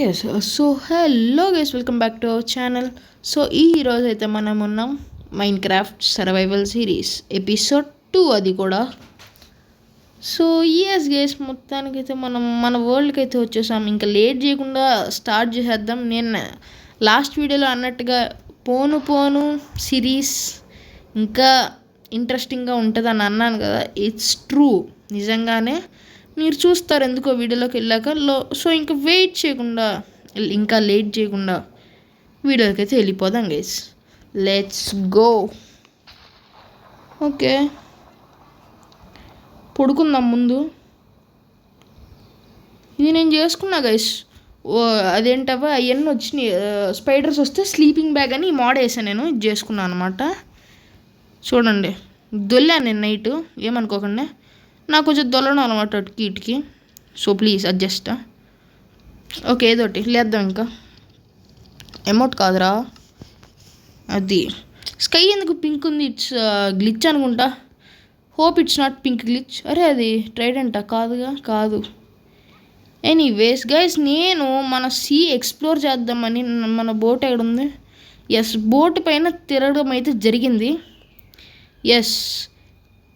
Yes so hello guys, welcome back to our channel. So ఈరోజు అయితే మనం ఉన్నాం మైన్క్రాఫ్ట్ సర్వైవల్ సిరీస్ ఎపిసోడ్ 2 అది కూడా. సో ఎస్ గైస్, మొత్తానికైతే మనం మన వరల్డ్కి అయితే వచ్చేసాం. ఇంకా లేట్ చేయకుండా స్టార్ట్ చేసేద్దాం. నేను లాస్ట్ వీడియోలో అన్నట్టుగా పోను పోను సిరీస్ ఇంకా ఇంట్రెస్టింగ్గా ఉంటుందని అన్నాను కదా. ఇట్స్ ట్రూ, నిజంగానే మీరు చూస్తారు ఎందుకో వీడియోలోకి వెళ్ళాక. సో ఇంకా వెయిట్ చేయకుండా, ఇంకా లేట్ చేయకుండా వీడియోకి అయితే వెళ్ళిపోదాం గైస్. Let's go. ఓకే, పడుకుందాం ముందు. ఇది నేను చేసుకున్నా గైస్. అదేంటవా అవన్నీ వచ్చినాయి, స్పైడర్స్ వస్తే స్లీపింగ్ బ్యాగ్ అని మోడ్ వేసాను. నేను ఇది చేసుకున్నాను అనమాట. చూడండి, దొల్లాను నేను నైట్, ఏమనుకోకండి. నాకు కొంచెం దొల్లడం అనమాట అటుకి ఇటుకి. So please adjust. ఓకే, ఏదోటి లేద్దాం. ఇంకా అమౌంట్ కాదురా, అది స్కై ఎందుకు పింక్ ఉంది? ఇట్స్ గ్లిచ్ అనుకుంటా. Hope it's not pink glitch. అరే అది ట్రైడెంట్ కాదుగా, కాదు. ఎనీవేస్ గైస్, నేను మన సీ ఎక్స్ప్లోర్ చేద్దామని, మన బోట్ ఎక్కడ ఉంది? ఎస్, బోట్ పైన తిరగడం అయితే జరిగింది. ఎస్,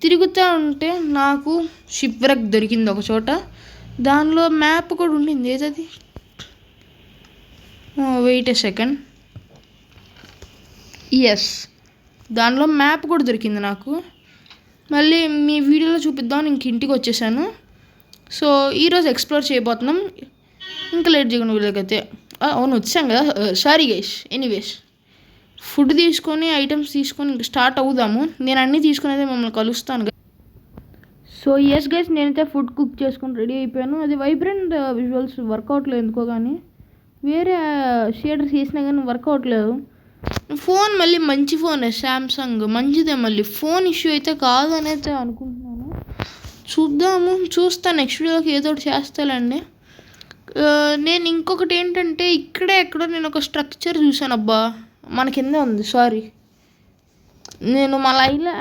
తిరుగుతూ ఉంటే నాకు షిప్ వ్రెక్ దొరికింది ఒక చోట. దానిలో మ్యాప్ కూడా ఉండింది. ఏదది? వెయిట్ ఏ సెకండ్. ఎస్, దానిలో మ్యాప్ కూడా దొరికింది నాకు. మళ్ళీ మీ వీడియోలో చూపిద్దామని ఇంక ఇంటికి వచ్చేసాను. సో ఈరోజు ఎక్స్ప్లోర్ చేయబోతున్నాం. ఇంకా లేట్ చేయకుండా వీళ్ళకైతే. అవును, వచ్చాం కదా. Sorry guys. ఎనీవేస్, ఫుడ్ తీసుకొని, ఐటమ్స్ తీసుకొని ఇంక స్టార్ట్ అవుదాము. నేను అన్నీ తీసుకుని అయితే మిమ్మల్ని కలుస్తాను. సో ఎస్ గైస్, నేనైతే ఫుడ్ కుక్ చేసుకొని రెడీ అయిపోయాను. అది వైబ్రెంట్ విజువల్స్ వర్కౌట్ లేదు ఎందుకో, కానీ వేరే షేడర్స్ చేసినా కానీ వర్కౌట్ లేదు. ఫోన్ మళ్ళీ మంచి ఫోనే, శాంసంగ్ మంచిదే. మళ్ళీ ఫోన్ ఇష్యూ అయితే కాదని అయితే అనుకుంటున్నాను. చూస్తాను నెక్స్ట్ వీడియోకి ఏదో ఒకటి చేస్తానండి. నేను ఇంకొకటి ఏంటంటే, ఇక్కడే ఎక్కడో నేను ఒక స్ట్రక్చర్ చూశాను. అబ్బా, మన కింద ఉంది. సారీ, నేను మన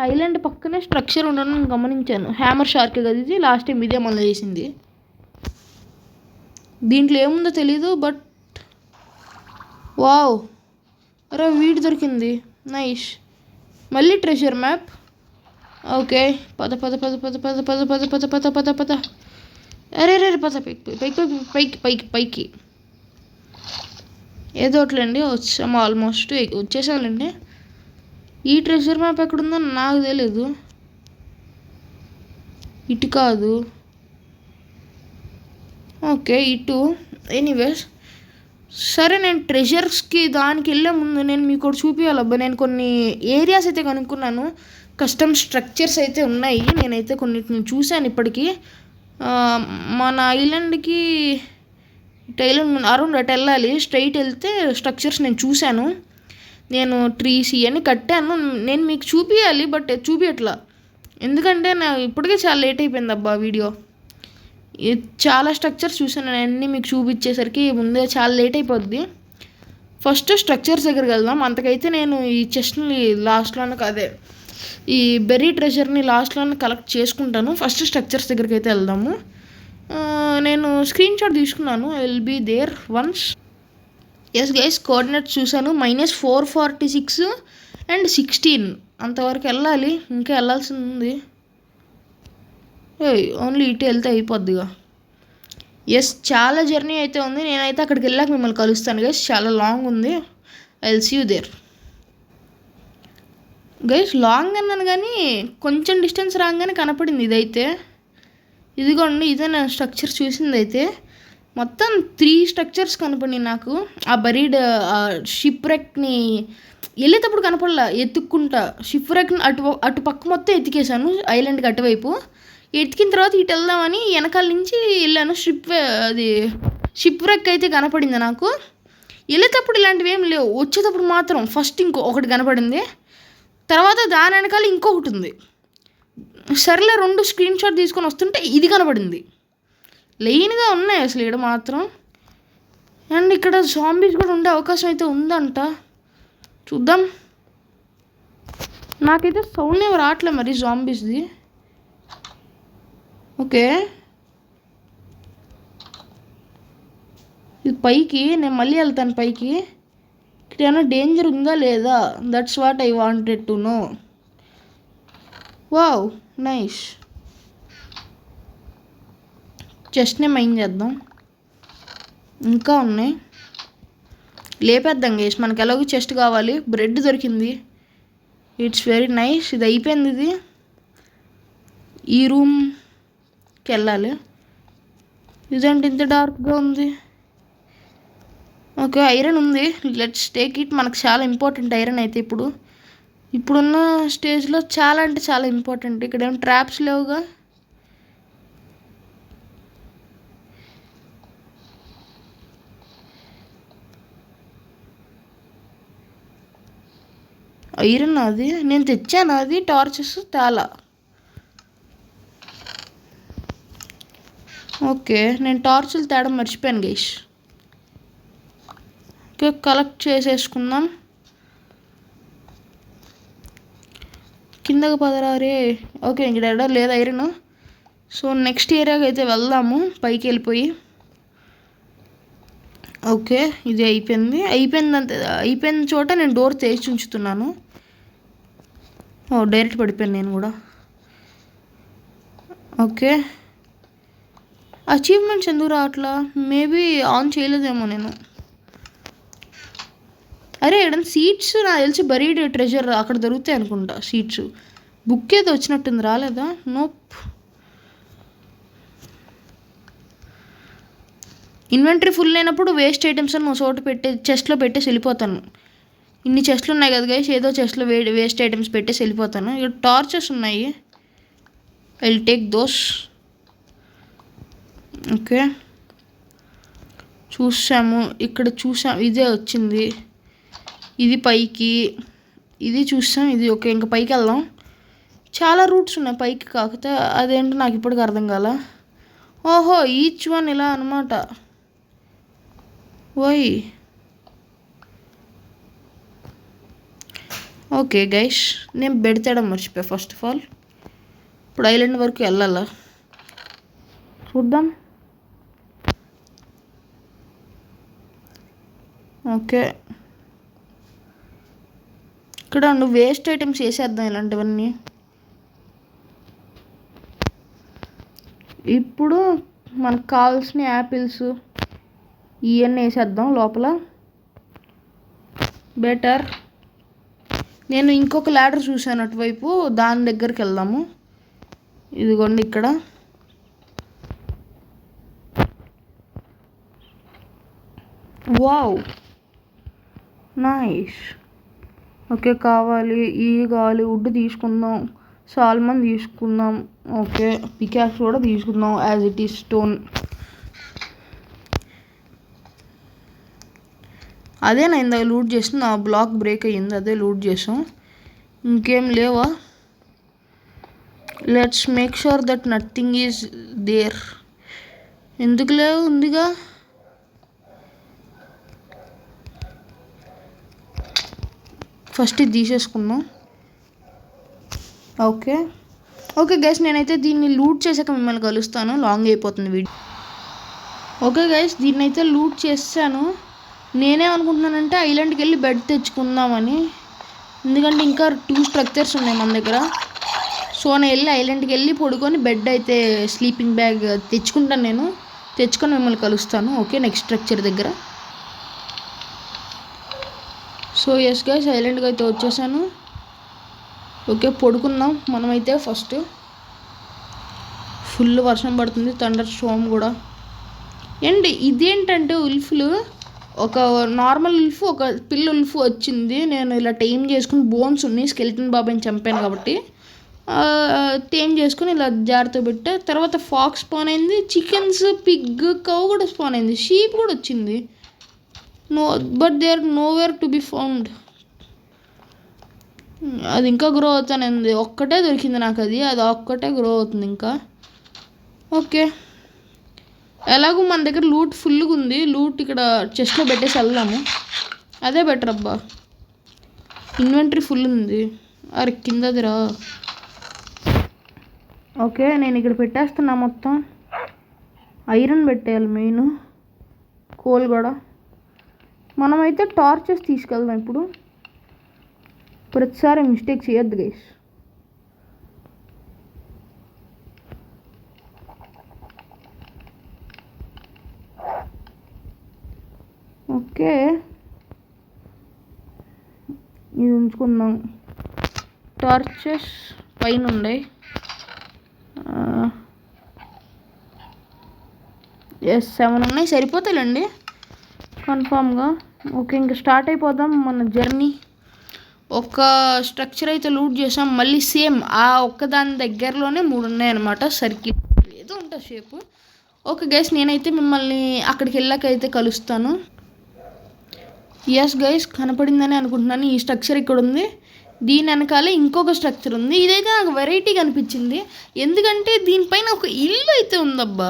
ఐలాండ్ పక్కనే స్ట్రక్చర్ ఉండడం గమనించాను. హ్యామర్ షార్క్ కదా ఇది. లాస్ట్ టైం ఇదే మళ్ళీ చేసింది. దీంట్లో ఏముందో తెలీదు, బట్ వావ్, అరే వీడి దొరికింది. నైస్. మళ్ళీ ట్రెజర్ మ్యాప్. ఓకే, పద పద పద పద పద పద పద పద పద పద పద. అరే రే పద, పైకి పైకి పైకి పైకి పైకి. ఏదో ఒకట్లేండి, వచ్చాము. ఆల్మోస్ట్ వచ్చేసాలండి. ఈ ట్రెజర్ మ్యాప్ ఎక్కడుందో నాకు తెలీదు. ఇటు కాదు. ఓకే, ఇటు. ఎనీవేస్, సరే, నేను ట్రెజర్స్కి దానికి వెళ్ళే ముందు నేను మీకు ఒకటి చూపించాలబ్బా. నేను కొన్ని ఏరియాస్ అయితే కనుక్కున్నాను. కస్టమ్ స్ట్రక్చర్స్ అయితే ఉన్నాయి. నేనైతే కొన్నిటిని చూశాను ఇప్పటికీ. మన ఐలాండ్కి అరౌండ్ అటు వెళ్ళాలి. స్ట్రైట్ వెళ్తే స్ట్రక్చర్స్ నేను చూశాను. నేను ట్రీస్ ఇవన్నీ కట్టాను. నేను మీకు చూపించాలి, బట్ చూపించట్లా. ఎందుకంటే నాకు ఇప్పటికే చాలా లేట్ అయిపోయింది అబ్బా వీడియో. చాలా స్ట్రక్చర్స్ చూసాను. నేను అన్నీ మీకు చూపించేసరికి ముందే చాలా లేట్ అయిపోద్ది. ఫస్ట్ స్ట్రక్చర్స్ దగ్గరికి వెళ్దాం. అంతకైతే నేను ఈ చెస్ట్ని లాస్ట్లోనే, అదే ఈ బెర్రీ ట్రెజర్ని లాస్ట్లోనే కలెక్ట్ చేసుకుంటాను. ఫస్ట్ స్ట్రక్చర్స్ దగ్గరికి అయితే వెళ్దాము. నేను స్క్రీన్ షాట్ తీసుకున్నాను. I will be there once. Yes guys, coordinates చూశాను. -446 అండ్ 16 అంతవరకు వెళ్ళాలి. ఇంకా వెళ్ళాల్సి ఉంది. ఓన్లీ ఇటు వెళ్తే అయిపోద్దిగా. ఎస్, చాలా జర్నీ అయితే ఉంది. నేనైతే అక్కడికి వెళ్ళాక మిమ్మల్ని కలుస్తాను గైస్. చాలా లాంగ్ ఉంది. I will see you there. Guys, long అన్నాను కానీ కొంచెం డిస్టెన్స్ రాగానే కనపడింది ఇదైతే. ఇదిగోండి, ఇదే నేను స్ట్రక్చర్ చూసింది. అయితే మొత్తం 3 స్ట్రక్చర్స్ కనపడి నాకు. ఆ బరీడ్ షిప్ రెక్ని వెళ్ళేటప్పుడు కనపడలా. ఎత్తుక్కుంటా షిప్ రెక్ని అటు పక్క మొత్తం ఎత్తికేసాను. ఐలాండ్కి అటువైపు ఎతికిన తర్వాత ఇటు వెళ్దామని వెనకాల నుంచి వెళ్ళాను. అది షిప్ రెక్ అయితే కనపడింది నాకు. వెళ్ళేటప్పుడు ఇలాంటివి ఏం లేవు. వచ్చేటప్పుడు మాత్రం ఫస్ట్ ఒకటి కనపడింది. తర్వాత దాని వెనకాల ఇంకొకటి ఉంది. సర్లే, 2 స్క్రీన్ షాట్ తీసుకొని వస్తుంటే ఇది కనపడింది. లైన్గా ఉన్నాయి అసలు ఇక్కడ మాత్రం. అండ్ ఇక్కడ జాంబీస్ కూడా ఉండే అవకాశం అయితే ఉందంట. చూద్దాం. నాకైతే సౌండ్ ఏమి రావట్లేదు మరి జాంబీస్ది. ఓకే, ఇది పైకి నేను మళ్ళీ వెళ్తాను పైకి. ఇక్కడ ఏమైనా డేంజర్ ఉందా లేదా, that's what I wanted to know. Wow nice. చెస్ట్నే మైండ్ చేద్దాం, ఇంకా ఉన్నాయి లేపేద్దాం గైస్. మనకి ఎలాగో చెస్ట్ కావాలి, బ్రెడ్ దొరికింది, ఇట్స్ వెరీ నైస్. ఇది అయిపోయింది. ఇది ఈ రూమ్కి వెళ్ళాలి. ఇదేంటి ఇంత డార్క్గా ఉంది. ఓకే ఐరన్ ఉంది, లెట్స్ టేక్ ఇట్. మనకు చాలా ఇంపార్టెంట్ ఐరన్ అయితే ఇప్పుడున్న స్టేజ్లో చాలా అంటే చాలా ఇంపార్టెంట్. ఇక్కడ ఏం ట్రాప్స్ లేవుగా. ఐరన్ అది నేను తెచ్చాను, అది టార్చెస్ తేలా. ఓకే నేను టార్చులు తేడం మర్చిపోయాను గైస్. ఓకే కలెక్ట్ చేసేసుకుందాం. కిందకి పదరారే. ఓకే ఇక్కడ ఎడ లేదు ఐరన్. సో నెక్స్ట్ ఏరియాకి అయితే వెళ్దాము, పైకి వెళ్ళిపోయి. ఓకే ఇది అయిపోయిన చోట నేను డోర్ తెరిచి ఉంచుతున్నాను. డైరెక్ట్ పడిపోయాను నేను కూడా. ఓకే అచీవ్మెంట్స్ ఎందుకు రావట్లా, మేబీ ఆన్ చేయలేదేమో నేను. అరే ఇక్కడ సీట్స్ నాకు తెలిసి బరీడ్ ట్రెజర్ అక్కడ దొరుకుతాయి అనుకుంటా. సీట్స్ బుక్ ఏదో వచ్చినట్టుంది, రాలేదా? నోప్. ఇన్వెంటరీ ఫుల్ అయినప్పుడు వేస్ట్ ఐటమ్స్ అని చోట చెస్ట్లో పెట్టేసి వెళ్ళిపోతాను. ఇన్ని చెస్ట్లు ఉన్నాయి కదా గైస్, ఏదో చెస్ట్లో వేస్ట్ ఐటమ్స్ పెట్టేసి వెళ్ళిపోతాను. ఇక్కడ టార్చెస్ ఉన్నాయి, I will take those. Okay చూసాము, ఇక్కడ చూసాము, ఇదే వచ్చింది. ఇది పైకి, ఇది చూసాం, ఇది ఓకే. ఇంకా పైకి వెళ్దాం. చాలా రూట్స్ ఉన్నాయి పైకి, కాకపోతే అదేంటో నాకు ఇప్పటికి అర్థం కాల. ఓహో ఈచ్ వన్ ఇలా అనమాట. ఓయ్ ఓకే గైస్, నేను బెడ్ తేడం మర్చిపోయా ఫస్ట్ ఆఫ్ ఆల్. ఇప్పుడు ఐలాండ్ వరకు వెళ్ళాలా చూద్దాం. ఓకే ఇక్కడ నువ్వు వేస్ట్ ఐటమ్స్ వేసేద్దాం ఇలాంటివన్నీ. ఇప్పుడు మనకు కావాల్సిన యాపిల్స్ ఇవన్నీ వేసేద్దాం లోపల, బెటర్. నేను ఇంకొక ల్యాడర్ చూసాను అటువైపు, దాని దగ్గరికి వెళ్దాము. ఇదిగోండి ఇక్కడ. Wow nice. ఓకే కావాలి వుడ్ తీసుకుందాం, సాల్మన్ తీసుకుందాం. ఓకే పికాక్స్ కూడా తీసుకుందాం యాజ్ ఇట్ ఈస్ స్టోన్. అదే నా ఇందాక లూట్ చేసిన, నా బ్లాక్ బ్రేక్ అయ్యింది, అదే లూట్ చేసాం. ఇంకేం లేవా? Let's make sure that nothing is there. ఎందుకు లేవు, ఉందిగా. ఫస్ట్ ఇది తీసేసుకున్నాం. ఓకే గైస్, నేనైతే దీన్ని లూట్ చేసాక మిమ్మల్ని కలుస్తాను, లాంగ్ అయిపోతుంది వీడియో. ఓకే గైస్, దీన్ని అయితే లూట్ చేశాను. నేనే అనుకుంటున్నానంటే ఐలాండ్కి వెళ్ళి బెడ్ తెచ్చుకుందామని, ఎందుకంటే ఇంకా 2 స్ట్రక్చర్స్ ఉన్నాయి మన దగ్గర. సో నేను వెళ్ళి ఐలాండ్కి వెళ్ళి పడుకొని బెడ్ అయితే స్లీపింగ్ బ్యాగ్ తెచ్చుకుంటాను. నేను తెచ్చుకొని మిమ్మల్ని కలుస్తాను. ఓకే నెక్స్ట్ స్ట్రక్చర్ దగ్గర. సో ఎస్ గైస్, ఐలాండ్కి అయితే వచ్చేసాను. ఓకే పడుకుందాం మనమైతే. ఫస్ట్ ఫుల్ వర్షం పడుతుంది, థండర్ స్టార్మ్ కూడా. అండ్ ఇదేంటంటే ఉల్ఫ్లు, ఒక నార్మల్ ఉల్ఫ్, ఒక పిల్ల ఉల్ఫ్ వచ్చింది. నేను ఇలా టైమ్ చేసుకుని, బోన్స్ ఉన్నాయి, స్కెలిటన్ బాబాయ్ని చంపాను కాబట్టి టైమ్ చేసుకుని ఇలా జాగ్రత్త పెట్టా. తర్వాత ఫాక్స్ స్పాన్ అయింది, చికెన్స్, పిగ్, కౌ కూడా స్పాన్ అయింది, షీప్ కూడా వచ్చింది. But they are nowhere to be found. అది ఇంకా గ్రో అవుతానంది, ఒక్కటే దొరికింది నాకు, అది ఒక్కటే గ్రో అవుతుంది ఇంకా. ఓకే ఎలాగో మన దగ్గర లూట్ ఫుల్గా ఉంది, లూట్ ఇక్కడ చెస్ట్లో పెట్టేసి వెళ్దాము, అదే బెటర్. అబ్బా ఇన్వెంటరీ ఫుల్ ఉంది, అరే కిందదిరా. ఓకే నేను ఇక్కడ పెట్టేస్తున్నా మొత్తం. ఐరన్ పెట్టేయాలి మెయిన్. కోల్ కూడా మనమైతే టార్చెస్ తీసుకెళ్దాం. ఇప్పుడు ప్రతిసారి మిస్టేక్ చేయొద్దు గైస్. ఓకే, ఇది ఉంచుకుందాం. టార్చెస్ పైన ఉన్నాయి. ఎస్ 7 ఉన్నాయి, సరిపోతాయిలేండి కన్ఫామ్గా. ఓకే, ఇంకా స్టార్ట్ అయిపోదాం మన జర్నీ. ఒక స్ట్రక్చర్ అయితే లూట్ చేసాం. మళ్ళీ సేమ్ ఆ ఒక్కదాని దగ్గరలోనే 3 ఉన్నాయన్నమాట. సర్కిల్ ఏదో ఉంటుంది షేపు. ఓకే గైస్, నేనైతే మిమ్మల్ని అక్కడికి వెళ్ళాకైతే కలుస్తాను. ఎస్ గైస్, కనపడిందని అనుకుంటున్నాను. ఈ స్ట్రక్చర్ ఇక్కడ ఉంది, దీని వెనకాలే ఇంకొక స్ట్రక్చర్ ఉంది. ఇదైతే నాకు వెరైటీగా అనిపించింది, ఎందుకంటే దీనిపైన ఒక ఇల్లు అయితే ఉందబ్బా.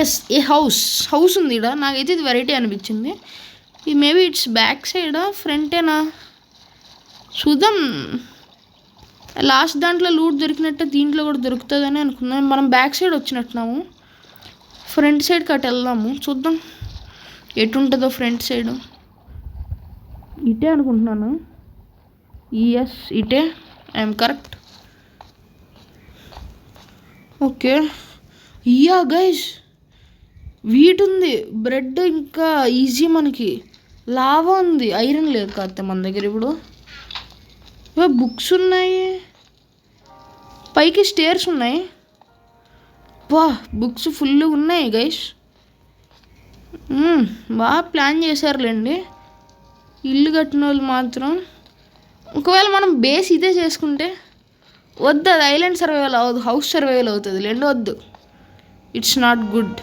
ఎస్, ఏ హౌస్ ఉంది ఇక్కడ. నాకైతే ఇది వెరైటీ అనిపించింది. ఇది మేబీ ఇట్స్ బ్యాక్ సైడా ఫ్రంటేనా చూద్దాం. లాస్ట్ దాంట్లో లూట్ దొరికినట్టే దీంట్లో కూడా దొరుకుతుందని అనుకున్నాం. మనం బ్యాక్ సైడ్ వచ్చినట్టున్నాము, ఫ్రంట్ సైడ్ కట్ వెళ్దాము. చూద్దాం ఎటుంటుందో ఫ్రంట్ సైడ్. ఇటే అనుకుంటున్నాను. ఎస్, ఇటే, I'm correct. Okay, ya guys, wheat ఉంది, బ్రెడ్, ఇంకా ఈజీ మనకి లావా ఉంది. ఐరన్ లేదు కాకపోతే మన దగ్గర. ఇప్పుడు బుక్స్ ఉన్నాయి, పైకి స్టేర్స్ ఉన్నాయి. వా, బుక్స్ ఫుల్ ఉన్నాయి గైస్. బాగా ప్లాన్ చేశారులేండి ఇల్లు కట్టిన వాళ్ళు మాత్రం. ఒకవేళ మనం బేస్ ఇదే చేసుకుంటే వద్దు, అది ఐలాండ్ సర్వైవల్ అవ్వదు, హౌస్ సర్వైవల్ అవుతుంది లేండి. వద్దు, ఇట్స్ నాట్ గుడ్.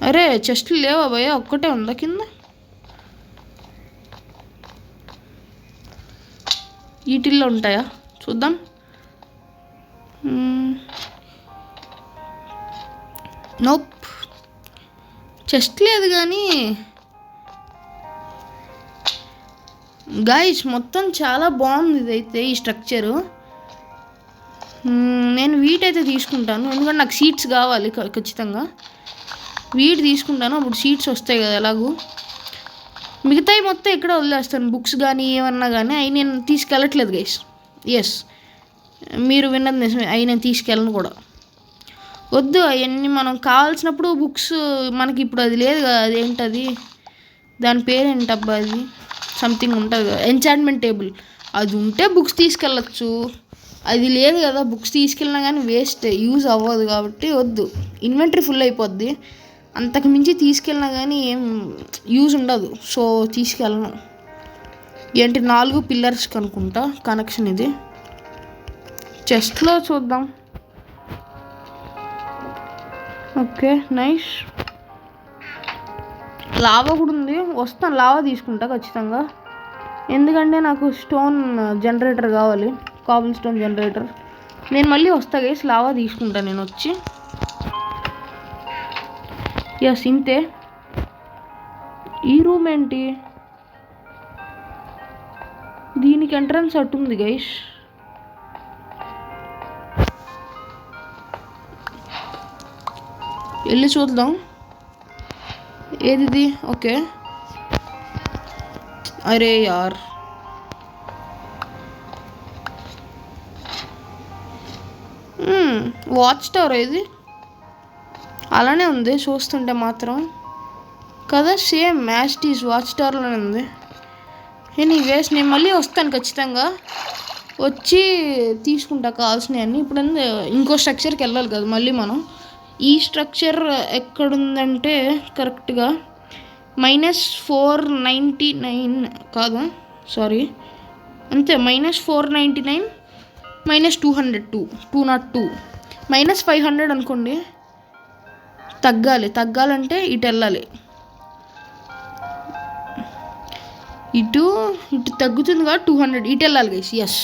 అరే చెస్ట్లు లేవా భయ? ఒక్కటే ఉందా కింద? వీటిల్లో ఉంటాయా చూద్దాం. నోప్, చెస్ట్ లేదు కానీ గాయస్ మొత్తం చాలా బాగుంది ఇదైతే, ఈ స్ట్రక్చరు. నేను వీటైతే తీసుకుంటాను, ఎందుకంటే నాకు సీట్స్ కావాలి ఖచ్చితంగా. వీటి తీసుకుంటాను, అప్పుడు సీట్స్ వస్తాయి కదా ఎలాగూ. మిగతాయి మొత్తం ఎక్కడ వదిలేస్తాను, బుక్స్ కానీ ఏమన్నా కానీ. అవి నేను తీసుకెళ్ళట్లేదు గైస్. ఎస్, మీరు విన్నది నిజమే, అవి నేను తీసుకెళ్ళను కూడా. వద్దు, అవన్నీ మనం కావాల్సినప్పుడు బుక్స్ మనకి ఇప్పుడు అది లేదు కదా. అదేంటది, దాని పేరేంటబ్బా, అది సంథింగ్ ఉంటుంది కదా, ఎంచాంట్మెంట్ టేబుల్. అది ఉంటే బుక్స్ తీసుకెళ్ళచ్చు, అది లేదు కదా. బుక్స్ తీసుకెళ్ళినా కానీ వేస్ట్, యూజ్ అవ్వదు. కాబట్టి వద్దు, ఇన్వెంటరీ ఫుల్ అయిపోద్ది. అంతకు మించి తీసుకెళ్ళినా కానీ ఏం యూజ్ ఉండదు, సో తీసుకెళ్ళను. ఏంటి 4 పిల్లర్స్ కనుక్కుంటా కనెక్షన్ ఇది. చెస్ట్లో చూద్దాం. Okay, nice. లావా కూడా ఉంది, వస్తాను. లావా తీసుకుంటా ఖచ్చితంగా, ఎందుకంటే నాకు స్టోన్ జనరేటర్ కావాలి, కాబుల్ స్టోన్ జనరేటర్. నేను మళ్ళీ వస్తా గైస్, లావా తీసుకుంటా నేను వచ్చి. ఎస్, ఇంతే. ఈ రూమ్ ఏంటి, దీనికి ఎంట్రన్స్ అటు ఉంది గైస్. వెళ్ళి చూద్దాం ఏది. ఓకే, అరే యార్, వాచ్ టవర్ ఇది అలానే ఉంది చూస్తుంటే మాత్రం కదా. సేమ్ మ్యాస్టీస్ వాచ్ టవర్లోనే ఉంది. ఎనీవేస్, నేను మళ్ళీ వస్తాను ఖచ్చితంగా, వచ్చి తీసుకుంటా కావాల్సినవన్నీ. ఇప్పుడు ఇంకో స్ట్రక్చర్కి వెళ్ళాలి కదా మళ్ళీ మనం. ఈ స్ట్రక్చర్ ఎక్కడుందంటే కరెక్ట్గా -499 కాదా, సారీ, అంతే. -499 -202 202 -500 అనుకోండి. తగ్గాలంటే ఇటు వెళ్ళాలి. ఇటు తగ్గుతుంది కదా 200, ఇటు వెళ్ళాలి గైస్. ఎస్,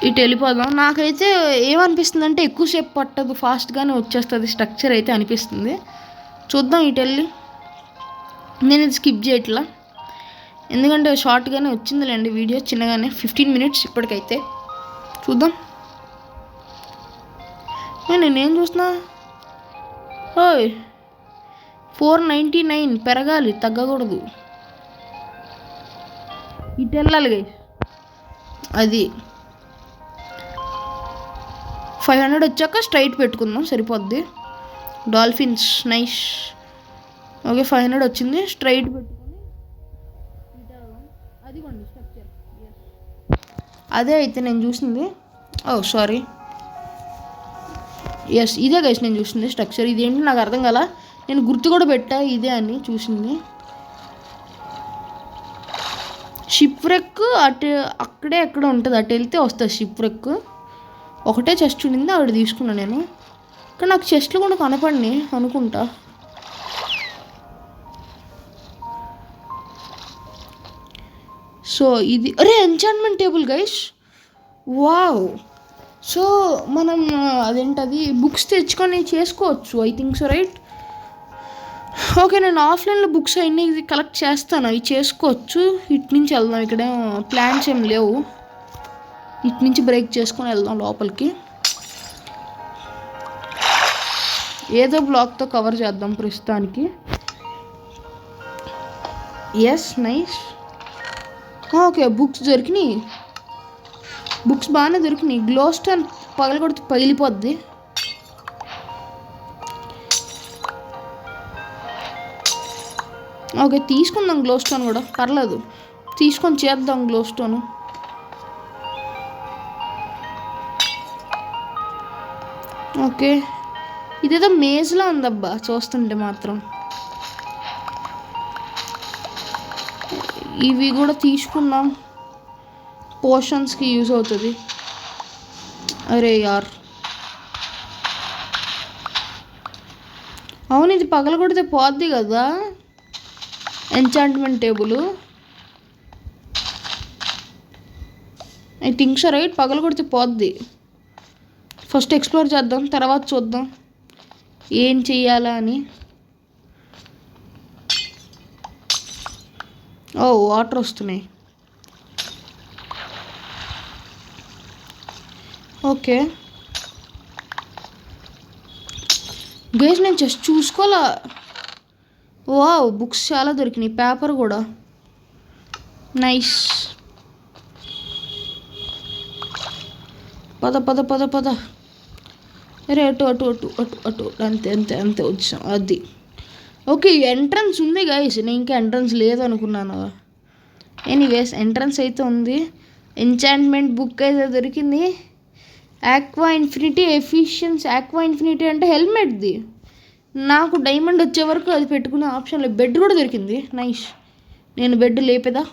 ఇటు వెళ్ళిపోదాం. నాకైతే ఏమనిపిస్తుంది అంటే ఎక్కువసేపు పట్టదు, ఫాస్ట్గానే వచ్చేస్తుంది స్ట్రక్చర్ అయితే అనిపిస్తుంది. చూద్దాం ఇటు వెళ్ళి. నేను ఇది స్కిప్ చేయట్లా, ఎందుకంటే షార్ట్గానే వచ్చిందిలేండి వీడియో, చిన్నగానే 15 minutes ఇప్పటికైతే. చూద్దాం. నేనేం చూస్తున్నా, ఓయ్ 499 పెరగాలి, తగ్గకూడదు. ఇటు వెళ్ళాలి గైస్. అది 500 వచ్చాక స్ట్రైట్ పెట్టుకుందాం, సరిపోద్ది. Dolphins nice. ఓకే 500 వచ్చింది, స్ట్రైట్ పెట్టుకొని అదిగోండి స్ట్రక్చర్. అదే అయితే నేను చూసింది. సారీ, ఎస్ ఇదే గైస్ నేను చూసింది స్ట్రక్చర్. ఇదేంటి నాకు అర్థం కాల, నేను గుర్తు కూడా పెట్టా ఇదే అని చూసింది. షిప్ రెక్ అటు అక్కడే ఎక్కడ ఉంటుంది, అటు వెళ్తే వస్తుంది షిప్ రెక్. ఒకటే చెస్ట్ ఉండింది, ఆవిడ తీసుకున్నాను నేను. కానీ నాకు చెస్ట్లు కూడా కనపడిని అనుకుంటా. సో ఇది enchantment table guys, wow. So మనం అదేంటది బుక్స్ తెచ్చుకొని చేసుకోవచ్చు, I think so right. Okay నేను ఆఫ్లైన్లో బుక్స్ అన్నీ కలెక్ట్ చేస్తాను, అవి చేసుకోవచ్చు. ఇటు నుంచి వెళ్దాం, ఇక్కడ ప్లాన్స్ ఏం లేవు. ఇటు నుంచి బ్రేక్ చేసుకొని వెళ్దాం లోపలికి. ఏదో బ్లాక్తో కవర్ చేద్దాం ప్రస్తుతానికి. Yes nice. ఓకే బుక్స్ దొరికినాయి, బుక్స్ బాగానే దొరికినాయి. గ్లో స్టోన్ పగలగొడితే పగిలిపోద్ది. ఓకే తీసుకుందాం గ్లో స్టోన్ కూడా, పర్లేదు తీసుకొని చేద్దాం గ్లో స్టోన్. ఓకే ఇదేదో మేజ్లా ఉందబ్బా చూస్తుంటే మాత్రం. ఇవి కూడా తీసుకుందాం, పోషన్స్కి యూజ్ అవుతుంది. అరే యార్, అవును ఇది పగల కొడితే పోద్ది కదా enchantment table, I think so right. పగల కొడితే పోద్ది. ఫస్ట్ ఎక్స్ప్లోర్ చేద్దాం, తర్వాత చూద్దాం ఏం చెయ్యాలా అని. వాటర్ వస్తున్నాయి. ఓకే గైస్ నేను జస్ట్ చూసుకోవాలా. వావ్ బుక్స్ చాలా దొరికినాయి, పేపర్ కూడా నైస్. పద పద పద పద. అరే అటు అటు అటు అటు అటు అంతే అంతే అంతే వచ్చాం. అది ఓకే ఎంట్రన్స్ ఉంది గైస్, నేను ఇంకా ఎంట్రన్స్ లేదనుకున్నాను. ఎనీవేస్ ఎంట్రన్స్ అయితే ఉంది. ఎంచాంట్మెంట్ బుక్ అయితే దొరికింది. Aqua infinity efficiency. Aqua infinity అంటే హెల్మెట్ది. నాకు డైమండ్ వచ్చే వరకు అది పెట్టుకునే ఆప్షన్ లేదు. బెడ్ కూడా దొరికింది, నైస్. నేను బెడ్ లేపేదా.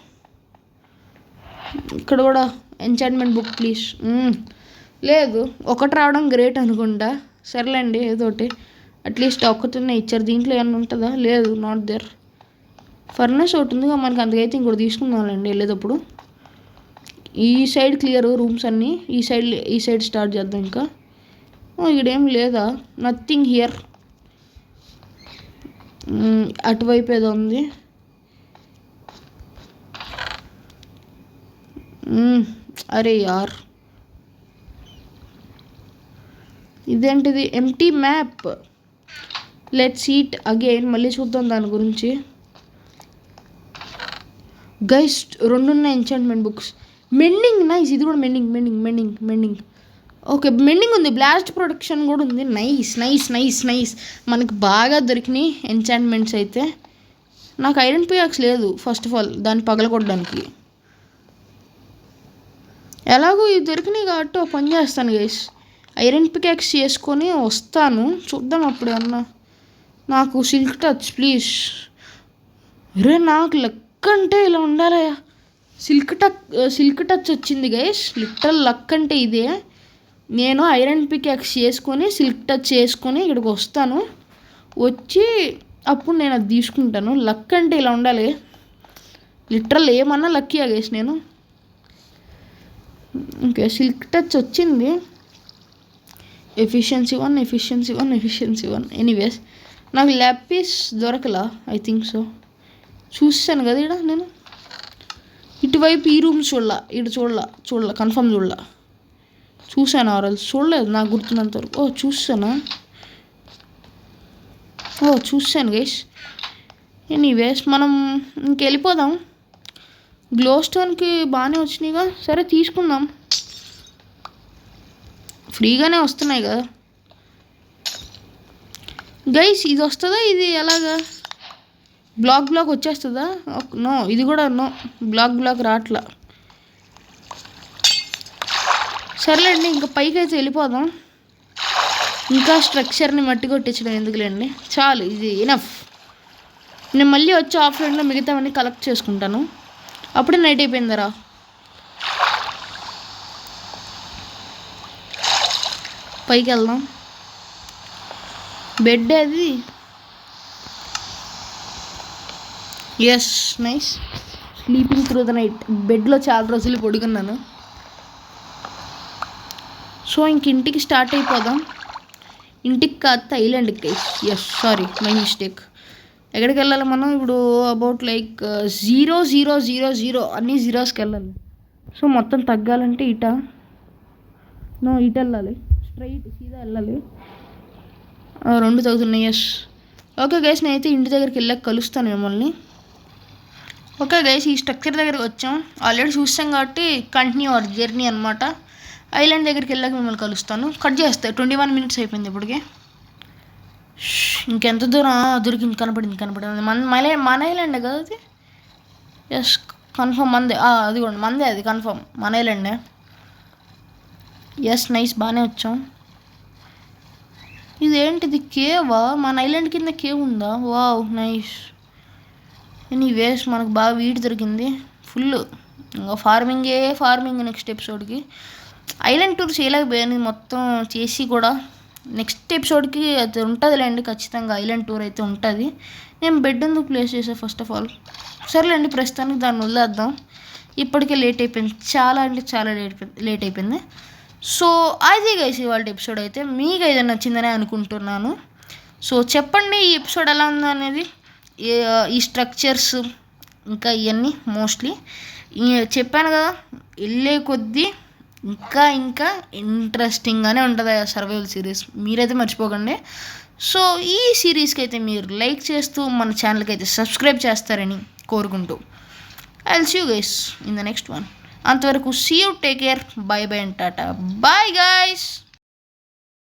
ఇక్కడ కూడా ఎంచాంట్మెంట్ బుక్ ప్లీజ్. లేదు ఒకటి రావడం గ్రేట్ అనుకుంటా. సర్లేండి ఏదోటి, అట్లీస్ట్ ఒక్కటినే ఇచ్చారు. దీంట్లో ఏమన్నా ఉంటుందా, లేదు నాట్ దేర్. ఫర్నెస్ ఒకటి ఉందిగా మనకి, అందుకైతే ఇంకోటి తీసుకుందాంలేండి వెళ్ళేటప్పుడు. ఈ సైడ్ క్లియర్ రూమ్స్ అన్నీ, ఈ సైడ్ స్టార్ట్ చేద్దాం. ఇంకా ఇక్కడేం లేదా, నథింగ్ హియర్. అటువైపు ఏదో ఉంది. అరే యార్ ఇదేంటిది, empty map. Let's eat again, మళ్ళీ చూద్దాం దాని గురించి. గైస్ 2 ఉన్నాయి ఎంచాంట్మెంట్ బుక్స్. మెండింగ్ నైస్, ఇది కూడా mending mending mending mending. Okay mending ఉంది, బ్లాస్ట్ ప్రొటెక్షన్ కూడా ఉంది. Nice nice nice nice. మనకి బాగా దొరికినాయి ఎంచాంట్మెంట్స్ అయితే. నాకు ఐరన్ పియాక్స్ లేదు ఫస్ట్ ఆఫ్ ఆల్ దాన్ని పగలగొట్టడానికి. ఎలాగో ఇది దొరికినాయి కాబట్టి ఒక పని చేస్తాను గైస్, ఐరన్ పికాక్స్ చేసుకొని వస్తాను, చూద్దాం అప్పుడు అన్నా. నాకు సిల్క్ టచ్ ప్లీజ్. అరే నాకు లక్ అంటే ఇలా ఉండాలయా. సిల్క్ టచ్ వచ్చింది గైస్, లిటరల్ లక్ అంటే ఇదే. నేను ఐరన్ పికాక్స్ చేసుకొని సిల్క్ టచ్ చేసుకొని ఇక్కడికి వస్తాను, వచ్చి అప్పుడు నేను అది తీసుకుంటాను. లక్ అంటే ఇలా ఉండాలి, లిటరల్ ఏమన్నా లక్కీయా గైస్ నేను. ఓకే సిల్క్ టచ్ వచ్చింది. ఎఫిషియన్సీ 1. ఎనీవేస్ నాకు ల్యాపిస్ దొరకలా, ఐ థింక్ సో. చూసాను కదా ఇక్కడ నేను. ఇటువైపు ఈ రూమ్ చూడలా, ఇటు చూడలా కన్ఫర్మ్ చూసాను ఆరల్స్ చూడలేదు నాకు గుర్తున్నంత వరకు. చూసానా, ఓ చూసాను గైస్. ఎనీవేస్ మనం ఇంకెళ్ళిపోదాం. గ్లో స్టోన్కి బాగానే వచ్చినాయిగా, సరే తీసుకుందాం. ఫ్రీగానే వస్తున్నాయి కదా గైస్. ఇది వస్తుందా? ఇది ఎలాగా బ్లాక్ వచ్చేస్తుందా? నో, ఇది కూడా నో, బ్లాక్ రాట్లా. సర్లేండి, ఇంకా పైకి అయితే వెళ్ళిపోదాం. ఇంకా స్ట్రక్చర్ని మట్టి కొట్టించడం ఎందుకులేండి, చాలు, ఇది ఎనఫ్. నేను మళ్ళీ వచ్చి ఆఫ్లైన్లో మిగతావన్నీ కలెక్ట్ చేసుకుంటాను. అప్పుడే నైట్ అయిపోయిందరా. పైకి వెళ్దాం. బెడ్ అది. Yes, nice. Sleeping through the night. బెడ్లో చాలా రోజులు పడుకున్నాను. సో ఇంక ఇంటికి స్టార్ట్ అయిపోదాం. ఇంటికి కాదు, ఐలాండ్కి. Yes, sorry, my mistake. ఎక్కడికి వెళ్ళాలి మనం ఇప్పుడు? అబౌట్ లైక్ 0 అన్నీ జీరోస్కి వెళ్ళాలి. సో మొత్తం తగ్గాలంటే ఇట వెళ్ళాలి, స్ట్రైట్ సీదా వెళ్ళాలి. 2 తగ్గుతున్నాయి. ఎస్, ఓకే గైస్, నేనైతే ఇంటి దగ్గరికి వెళ్ళాక కలుస్తాను మిమ్మల్ని. ఓకే గైస్, ఈ స్ట్రక్చర్ దగ్గరికి వచ్చాం. ఆల్రెడీ చూస్తాం కాబట్టి కంటిన్యూ అవర్ జర్నీ అనమాట. ఐలాండ్ దగ్గరికి వెళ్ళాక మిమ్మల్ని కలుస్తాను. కట్ చేస్తాయి. 21 minutes అయిపోయింది ఇప్పటికే. ఇంకెంత దూరం? దొరికింది, కనపడింది. మన ఐలాండే కదా అది. ఎస్, కన్ఫర్మ్ మందే. అది కూడా మందే, అది కన్ఫర్మ్ మన ఐలాండే. ఎస్, నైస్, బాగానే వచ్చాం. ఇదేంటిది, కేవా? మన ఐలాండ్ కింద కేవ్ ఉందా? Wow, nice. ఎనీవేస్ మనకు బాగా వీడి దొరికింది ఫుల్. ఇంకా ఫార్మింగ్ నెక్స్ట్ ఎపిసోడ్కి. ఐలాండ్ టూర్ చేయలేకపోయాను మొత్తం చేసి కూడా. నెక్స్ట్ ఎపిసోడ్కి అది ఉంటుందిలేండి ఖచ్చితంగా. ఐలాండ్ టూర్ అయితే ఉంటుంది. నేను బెడ్ ఎందుకు ప్లేస్ చేసాను ఫస్ట్ ఆఫ్ ఆల్. సరేలేండి, ప్రస్తుతానికి దాన్ని వదిలేద్దాం. ఇప్పటికే లేట్ అయిపోయింది, చాలా అంటే చాలా లేట్ అయిపోయింది. సో అది గైస్ ఇవాళ ఎపిసోడ్ అయితే. మీకు ఏదైనా నచ్చిందనే అనుకుంటున్నాను. సో చెప్పండి ఈ ఎపిసోడ్ ఎలా ఉందో అనేది. ఈ స్ట్రక్చర్స్ ఇంకా ఇవన్నీ మోస్ట్లీ చెప్పాను కదా, వెళ్ళే కొద్దీ ఇంకా ఇంట్రెస్టింగ్గానే ఉంటుంది ఆ సర్వైవల్ సిరీస్. మీరైతే మర్చిపోకండి. సో ఈ సిరీస్కి అయితే మీరు లైక్ చేస్తూ మన ఛానల్కి అయితే సబ్స్క్రైబ్ చేస్తారని కోరుకుంటూ I'll see you guys in the next one. అంతవరకు see you, take care, bye and tata. Bye guys.